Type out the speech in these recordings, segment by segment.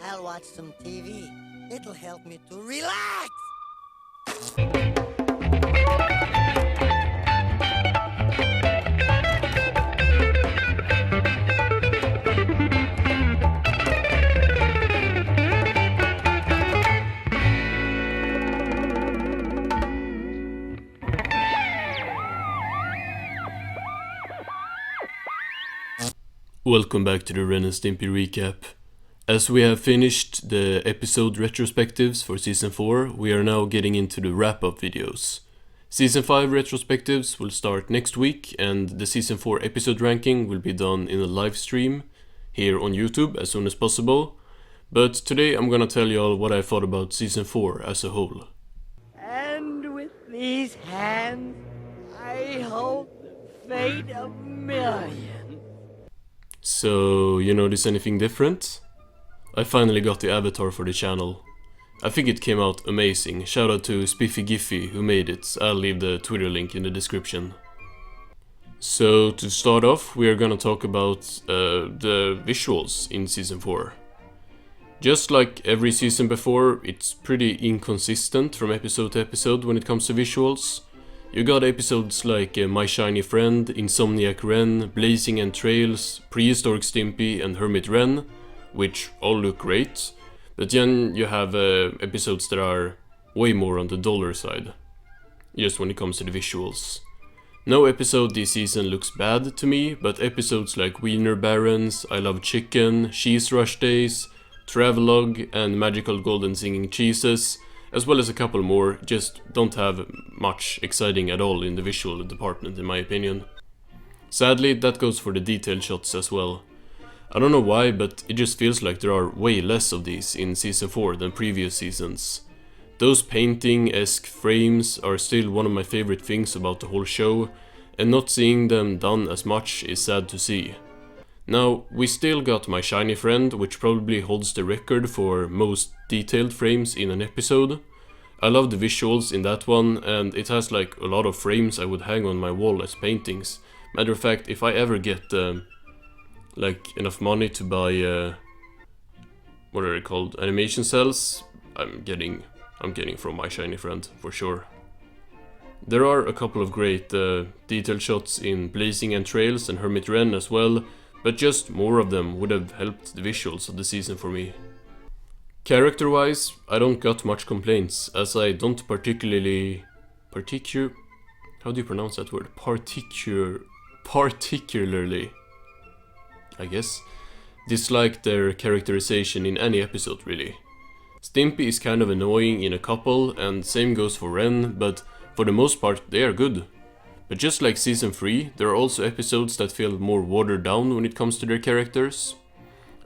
I'll watch some TV. It'll help me to relax. Welcome back to the Ren and Stimpy recap. As we have finished the episode retrospectives for Season 4, we are now getting into the wrap-up videos. Season 5 retrospectives will start next week, and the Season 4 episode ranking will be done in a live stream here on YouTube as soon as possible. But today I'm gonna tell y'all what I thought about Season 4 as a whole. And with these hands, I hold the fate of millions. So, you notice anything different? I finally got the avatar for the channel. I think it came out amazing. Shout out to Spiffy Giffy who made it. I'll leave the Twitter link in the description. So to start off, we are gonna talk about the visuals in Season 4. Just like every season before, it's pretty inconsistent from episode to episode when it comes to visuals. You got episodes like My Shiny Friend, Insomniac Ren, Blazing and Trails, Prehistoric Stimpy and Hermit Ren, which all look great, but then you have episodes that are way more on the dollar side, just when it comes to the visuals. No episode this season looks bad to me, but episodes like Wiener Barons, I Love Chicken, Cheese Rush Days, Travelogue and Magical Golden Singing Cheeses, as well as a couple more, just don't have much exciting at all in the visual department in my opinion. Sadly, that goes for the detail shots as well. I don't know why, but it just feels like there are way less of these in Season 4 than previous seasons. Those painting-esque frames are still one of my favorite things about the whole show, and not seeing them done as much is sad to see. Now, we still got My Shiny Friend, which probably holds the record for most detailed frames in an episode. I love the visuals in that one, and it has like a lot of frames I would hang on my wall as paintings. Matter of fact, if I ever get like enough money to buy what are they called, animation cells, I'm getting from My Shiny Friend for sure. There are a couple of great detail shots in Blazing and Trails and Hermit Ren as well, but just more of them would have helped the visuals of the season for me. Character-wise, I don't got much complaints, as I don't particularly... how do you pronounce that word? Particularly, I guess, dislike their characterization in any episode really. Stimpy is kind of annoying in a couple, and same goes for Ren, but for the most part they are good. But just like Season 3, there are also episodes that feel more watered down when it comes to their characters.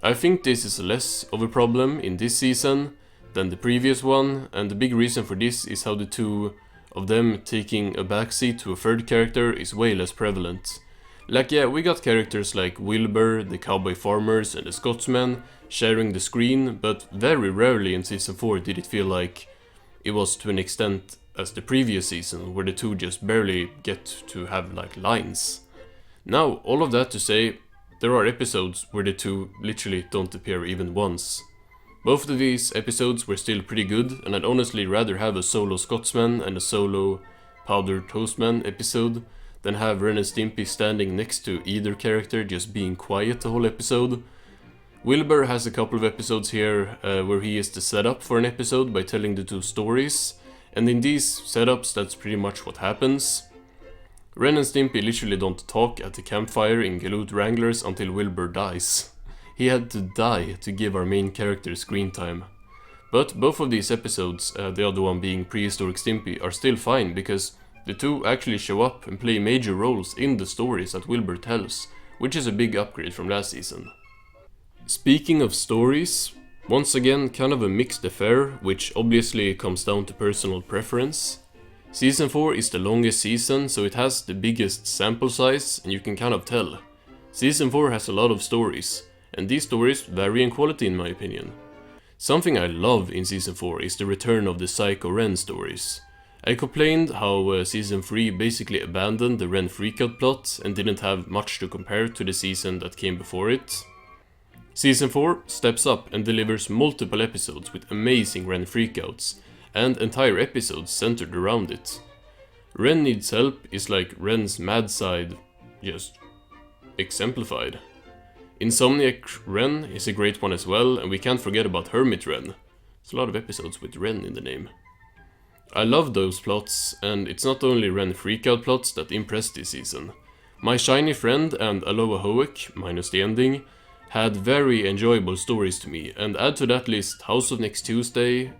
I think this is less of a problem in this season than the previous one, and the big reason for this is how the two of them taking a backseat to a third character is way less prevalent. Like yeah, we got characters like Wilbur, the Cowboy Farmers and the Scotsman sharing the screen, but very rarely in Season 4 did it feel like it was to an extent as the previous season, where the two just barely get to have like lines. Now, all of that to say, there are episodes where the two literally don't appear even once. Both of these episodes were still pretty good, and I'd honestly rather have a solo Scotsman and a solo Powdered Toastman episode than have Ren and Stimpy standing next to either character just being quiet the whole episode. Wilbur has a couple of episodes here where he is the setup for an episode by telling the two stories, and in these setups that's pretty much what happens. Ren and Stimpy literally don't talk at the campfire in Galoot Wranglers until Wilbur dies. He had to die to give our main character screen time. But both of these episodes, the other one being Prehistoric Stimpy, are still fine because the two actually show up and play major roles in the stories that Wilbur tells, which is a big upgrade from last season. Speaking of stories, once again kind of a mixed affair, which obviously comes down to personal preference. Season 4 is the longest season, so it has the biggest sample size, and you can kind of tell. Season 4 has a lot of stories, and these stories vary in quality in my opinion. Something I love in Season 4 is the return of the Psycho Ren stories. I complained how Season 3 basically abandoned the Ren freakout plot and didn't have much to compare to the season that came before it. Season 4 steps up and delivers multiple episodes with amazing Ren freakouts, and entire episodes centered around it. Ren Needs Help is like Ren's mad side, just exemplified. Insomniac Ren is a great one as well, and we can't forget about Hermit Ren. There's a lot of episodes with Ren in the name. I love those plots, and it's not only Ren freakout plots that impress this season. My Shiny Friend and Aloha Hoek, minus the ending, had very enjoyable stories to me, and add to that list House of Next Tuesday,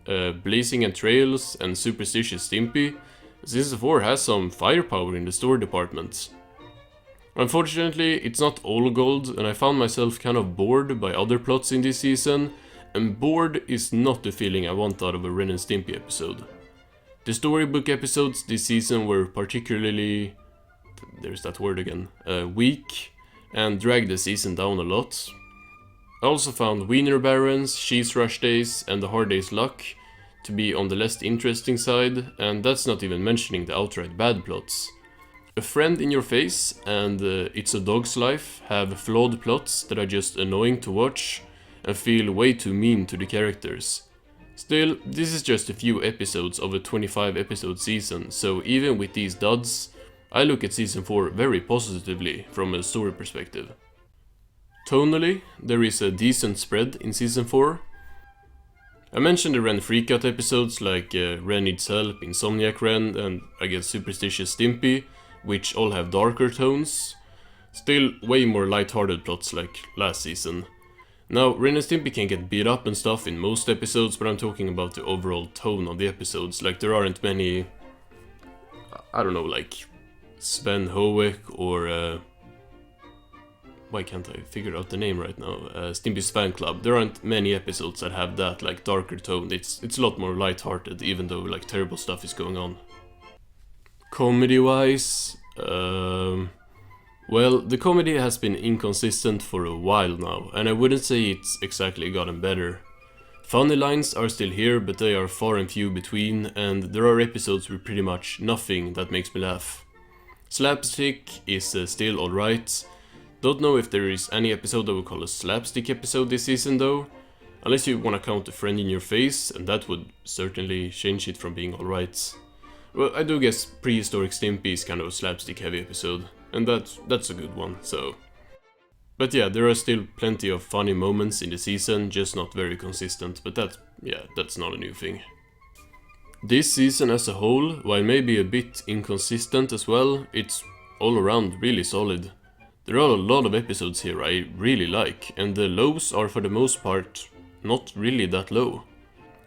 Blazing and Trails, and Superstitious Stimpy. Season 4 has some firepower in the story department. Unfortunately, it's not all gold, and I found myself kind of bored by other plots in this season, and bored is not the feeling I want out of a Ren and Stimpy episode. The storybook episodes this season were particularly, there's that word again, weak, and dragged the season down a lot. I also found Wiener Barons, Cheese Rush Days, and the Hard Day's Luck to be on the less interesting side, and that's not even mentioning the outright bad plots. A Friend in Your Face and It's a Dog's Life have flawed plots that are just annoying to watch and feel way too mean to the characters. Still, this is just a few episodes of a 25 episode season, so even with these duds, I look at season 4 very positively from a story perspective. Tonally, there is a decent spread in season 4. I mentioned the Ren freakout episodes like Ren Needs Help, Insomniac Ren, and I guess Superstitious Stimpy, which all have darker tones. Still way more lighthearted plots like last season. Now, Ren and Stimpy can get beat up and stuff in most episodes, but I'm talking about the overall tone of the episodes. Like, there aren't many, I don't know, like Sven Hoek or why can't I figure out the name right now? Stimpy's Fan Club. There aren't many episodes that have that like darker tone. It's a lot more lighthearted, even though like terrible stuff is going on. Comedy-wise, well, the comedy has been inconsistent for a while now, and I wouldn't say it's exactly gotten better. Funny lines are still here, but they are far and few between, and there are episodes with pretty much nothing that makes me laugh. Slapstick is still alright. Don't know if there is any episode I would call a slapstick episode this season though, unless you wanna count A Friend in Your Face, and that would certainly change it from being alright. Well, I do guess Prehistoric Stimpy is kind of a slapstick heavy episode, and that's a good one, so. But yeah, there are still plenty of funny moments in the season, just not very consistent, but that's not a new thing. This season as a whole, while maybe a bit inconsistent as well, it's all around really solid. There are a lot of episodes here I really like, and the lows are for the most part not really that low.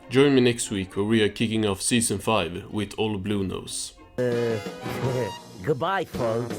Join me next week where we are kicking off season 5 with All Blue Nose. Goodbye, folks.